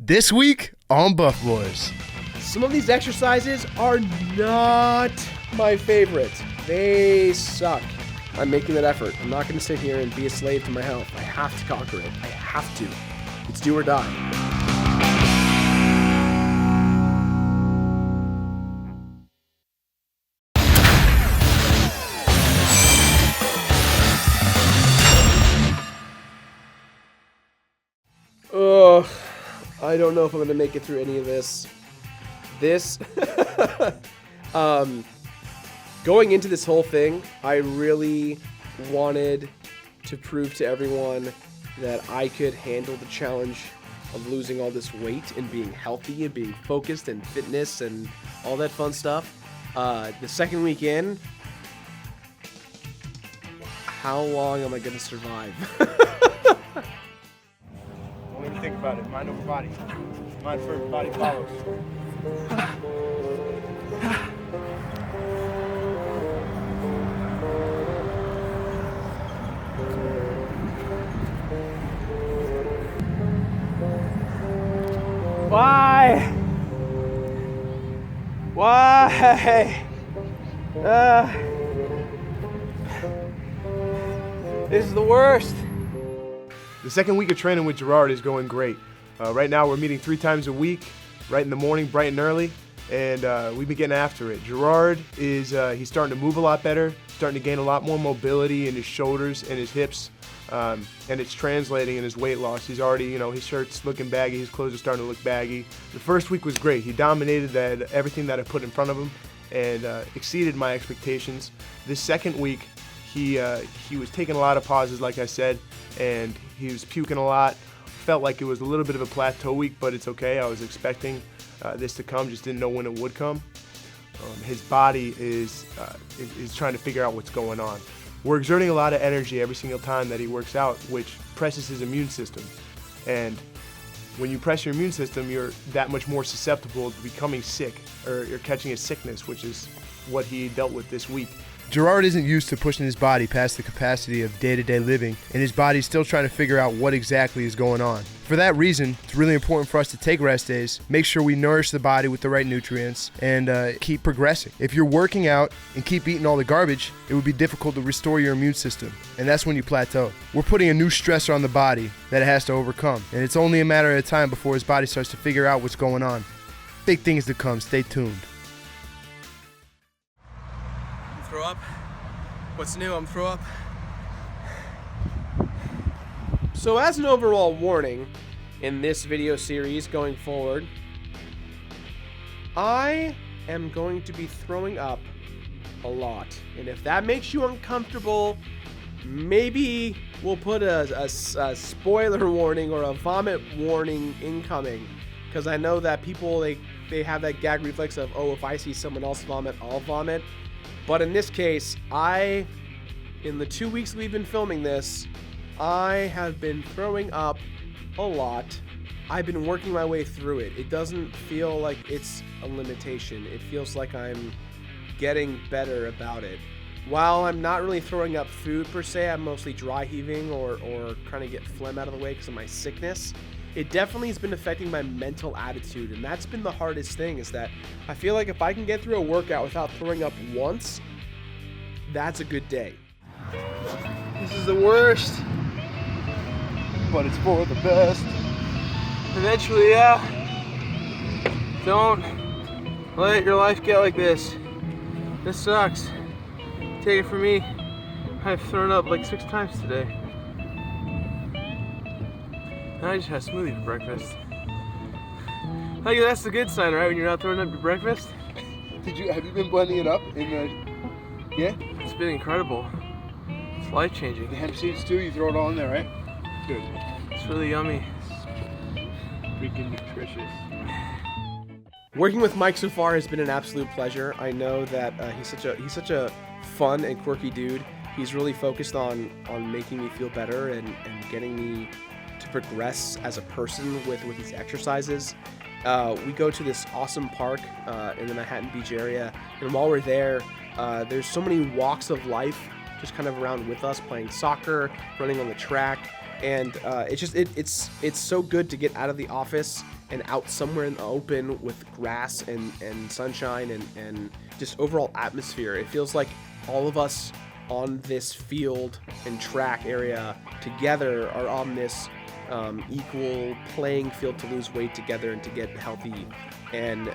This week on Buff Boys. Some of these exercises are not my favorite. They suck. I'm making that effort. I'm not going to sit here and be a slave to my health. I have to conquer it. I have to. It's do or die. Ugh. I don't know if I'm going to make it through any of this. Going into this whole thing, I really wanted to prove to everyone that I could handle the challenge of losing all this weight and being healthy and being focused and fitness and all that fun stuff. The second week in, how long am I going to survive? Don't even think about it. Mind over body. Mind first, body follows. Why? This is the worst. The second week of training with Jirard is going great. Right now we're meeting 3 times a week, right in the morning, bright and early, and we've been getting after it. Jirard is he's starting to move a lot better, starting to gain a lot more mobility in his shoulders and his hips, and it's translating in his weight loss. He's already, his shirt's looking baggy, his clothes are starting to look baggy. The first week was great. He dominated everything that I put in front of him and exceeded my expectations. This second week, he was taking a lot of pauses, like I said, and he was puking a lot. Felt like it was a little bit of a plateau week, but it's okay. I was expecting this to come, just didn't know when it would come. His body is trying to figure out what's going on. We're exerting a lot of energy every single time that he works out, which presses his immune system. And when you press your immune system, you're that much more susceptible to becoming sick, or you're catching a sickness, which is what he dealt with this week. Jirard isn't used to pushing his body past the capacity of day-to-day living, and his body's still trying to figure out what exactly is going on. For that reason, it's really important for us to take rest days, make sure we nourish the body with the right nutrients, and keep progressing. If you're working out and keep eating all the garbage, it would be difficult to restore your immune system, and that's when you plateau. We're putting a new stressor on the body that it has to overcome, and it's only a matter of time before his body starts to figure out what's going on. Big things to come. Stay tuned. Throw up? What's new? I'm throw up. So as an overall warning in this video series going forward, I am going to be throwing up a lot. And if that makes you uncomfortable, maybe we'll put a spoiler warning or a vomit warning incoming. Because I know that people, they have that gag reflex of, oh, if I see someone else vomit, I'll vomit. But in this case, in the 2 weeks we've been filming this, I have been throwing up a lot. I've been working my way through it. It doesn't feel like it's a limitation. It feels like I'm getting better about it. While I'm not really throwing up food per se, I'm mostly dry heaving or trying to get phlegm out of the way because of my sickness. It definitely has been affecting my mental attitude, and that's been the hardest thing, is that I feel like if I can get through a workout without throwing up once, that's a good day. This is the worst, But it's for the best. eventually, yeah. Don't let your life get like this. This sucks. Take it from me, I've thrown up like 6 times today. I just had a smoothie for breakfast. Like, that's the good sign, right? When you're not throwing up your breakfast. Have you been blending it up in yeah? It's been incredible. It's life-changing. The hemp seeds too, you throw it all in there, right? Good. It's really yummy. Freaking nutritious. Working with Mike so far has been an absolute pleasure. I know that he's such a fun and quirky dude. He's really focused on making me feel better and getting me to progress as a person with these exercises. We go to this awesome park in the Manhattan Beach area, and while we're there, there's so many walks of life just kind of around with us, playing soccer, running on the track. And it's so good to get out of the office and out somewhere in the open with grass and sunshine and just overall atmosphere. It feels like all of us on this field and track area together are on this equal playing field to lose weight together and to get healthy. And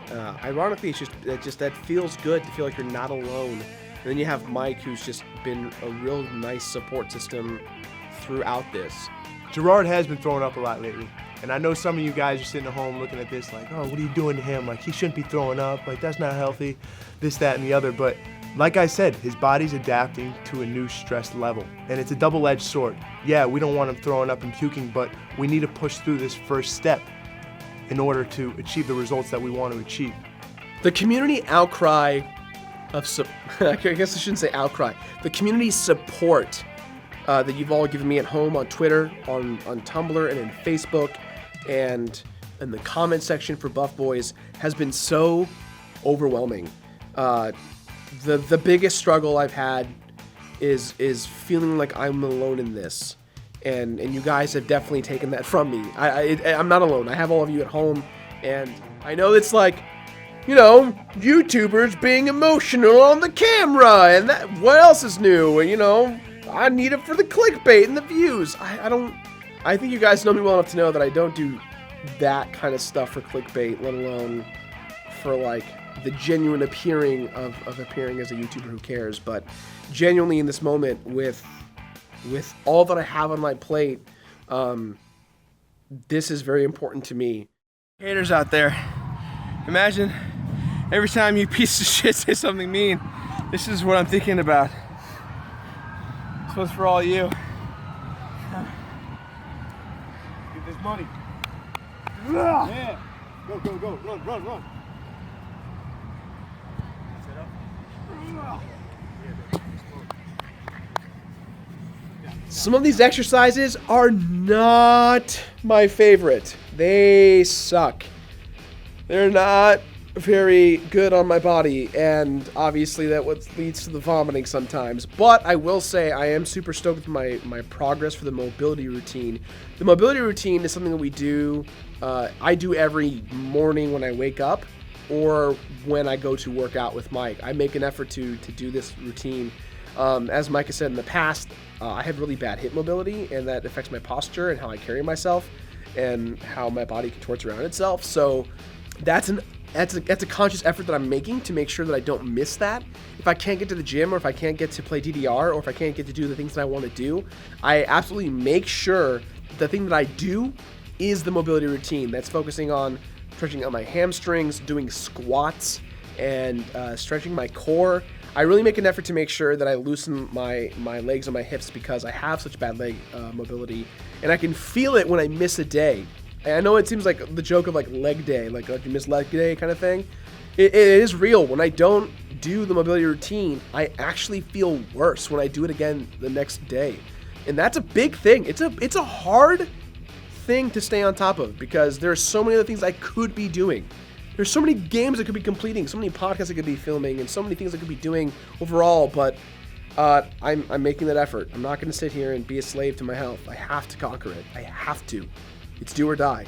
ironically, it's just that feels good to feel like you're not alone. And then you have Mike, who's just been a real nice support system throughout this. Jirard has been throwing up a lot lately. And I know some of you guys are sitting at home looking at this like, oh, what are you doing to him? Like, he shouldn't be throwing up. Like, that's not healthy. This, that, and the other. But like I said, his body's adapting to a new stress level. And it's a double-edged sword. Yeah, we don't want him throwing up and puking, but we need to push through this first step in order to achieve the results that we want to achieve. The community outcry of I guess I shouldn't say outcry. The community support that you've all given me at home on Twitter, on Tumblr, and in Facebook, and in the comment section for Buff Boys has been so overwhelming. The biggest struggle I've had is feeling like I'm alone in this, and you guys have definitely taken that from me. I'm not alone. I have all of you at home, and I know it's like, YouTubers being emotional on the camera, and that what else is new? And I need it for the clickbait and the views. I think you guys know me well enough to know that I don't do that kind of stuff for clickbait, let alone for like the genuine appearing of appearing as a YouTuber who cares. But genuinely in this moment with all that I have on my plate, this is very important to me. Haters out there, imagine every time you piece of shit say something mean, this is what I'm thinking about. This was for all you. Get this money. Yeah. Go, run. Some of these exercises are not my favorite. They suck. They're not very good on my body, and obviously that what leads to the vomiting sometimes. But I will say I am super stoked with my progress for the mobility routine. The mobility routine is something that we do, I do every morning when I wake up or when I go to work out with Mike. I make an effort to do this routine. As Mike has said in the past, I have really bad hip mobility, and that affects my posture and how I carry myself and how my body contorts around itself. So that's a conscious effort that I'm making to make sure that I don't miss that. If I can't get to the gym, or if I can't get to play DDR, or if I can't get to do the things that I want to do, I absolutely make sure the thing that I do is the mobility routine that's focusing on stretching out my hamstrings, doing squats, and stretching my core. I really make an effort to make sure that I loosen my legs and my hips because I have such bad leg mobility, and I can feel it when I miss a day. And I know it seems like the joke of like leg day, like you miss leg day kind of thing. It is real. When I don't do the mobility routine, I actually feel worse when I do it again the next day. And that's a big thing. It's a hard thing to stay on top of because there are so many other things I could be doing. There's so many games I could be completing, so many podcasts I could be filming, and so many things I could be doing overall, but I'm making that effort. I'm not going to sit here and be a slave to my health. I have to conquer it. I have to. It's do or die.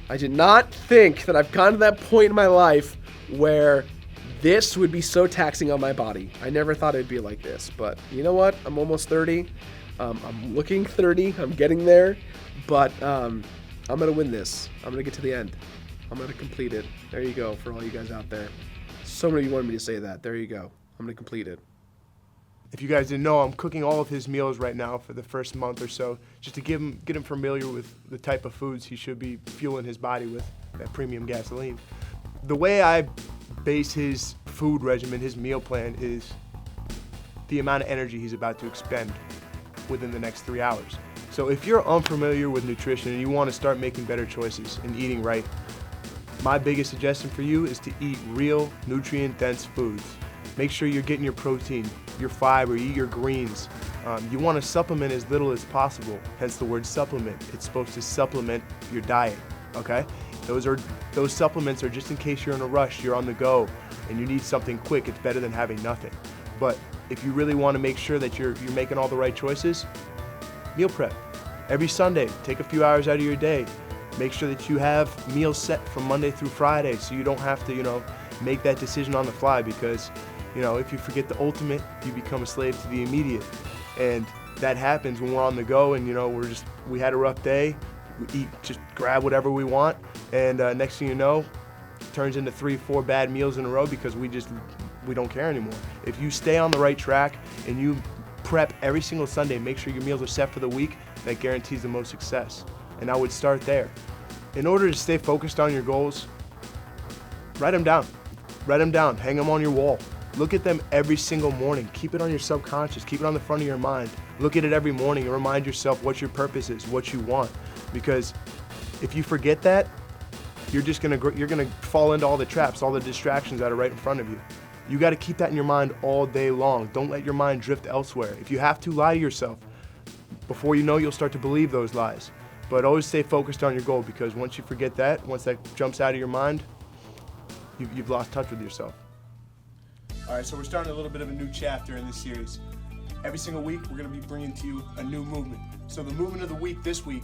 I did not think that I've gotten to that point in my life where this would be so taxing on my body. I never thought it'd be like this, but you know what? I'm almost 30. I'm looking 30. I'm getting there, but I'm going to win this. I'm going to get to the end. I'm going to complete it. There you go for all you guys out there. So many of you wanted me to say that. There you go. I'm going to complete it. If you guys didn't know, I'm cooking all of his meals right now for the first month or so, just to get him familiar with the type of foods he should be fueling his body with, that premium gasoline. The way I base his food regimen, his meal plan, is the amount of energy he's about to expend within the next 3 hours. So if you're unfamiliar with nutrition and you want to start making better choices and eating right, my biggest suggestion for you is to eat real, nutrient-dense foods. Make sure you're getting your protein, your fiber, eat your greens. You want to supplement as little as possible, hence the word supplement. It's supposed to supplement your diet, okay? Those supplements are just in case you're in a rush, you're on the go, and you need something quick. It's better than having nothing. But if you really want to make sure that you're making all the right choices, meal prep. Every Sunday, take a few hours out of your day. Make sure that you have meals set from Monday through Friday so you don't have to, make that decision on the fly, because, if you forget the ultimate, you become a slave to the immediate. And that happens when we're on the go and, we had a rough day, we just grab whatever we want, and next thing you know, it turns into 3-4 bad meals in a row because we don't care anymore. If you stay on the right track and you prep every single Sunday, make sure your meals are set for the week, that guarantees the most success. And I would start there. In order to stay focused on your goals, write them down. Write them down, hang them on your wall. Look at them every single morning. Keep it on your subconscious, keep it on the front of your mind. Look at it every morning and remind yourself what your purpose is, what you want. Because if you forget that, you're gonna fall into all the traps, all the distractions that are right in front of you. You gotta keep that in your mind all day long. Don't let your mind drift elsewhere. If you have to, lie to yourself. Before you know, you'll start to believe those lies. But always stay focused on your goal, because once you forget that, once that jumps out of your mind, you've lost touch with yourself. All right, so we're starting a little bit of a new chapter in this series. Every single week, we're gonna be bringing to you a new movement. So the movement of the week this week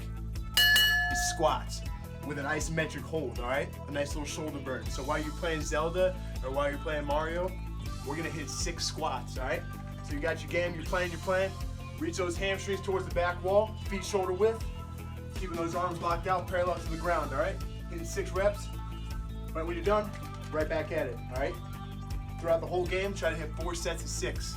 is squats with an isometric hold, all right? A nice little shoulder burn. So while you're playing Zelda or while you're playing Mario, we're gonna hit 6 squats, all right? So you got your game, you're playing. Reach those hamstrings towards the back wall, feet shoulder width, keeping those arms locked out, parallel to the ground, all right? Hitting 6 reps. Right when you're done, right back at it, all right? Throughout the whole game, try to hit 4 sets of 6.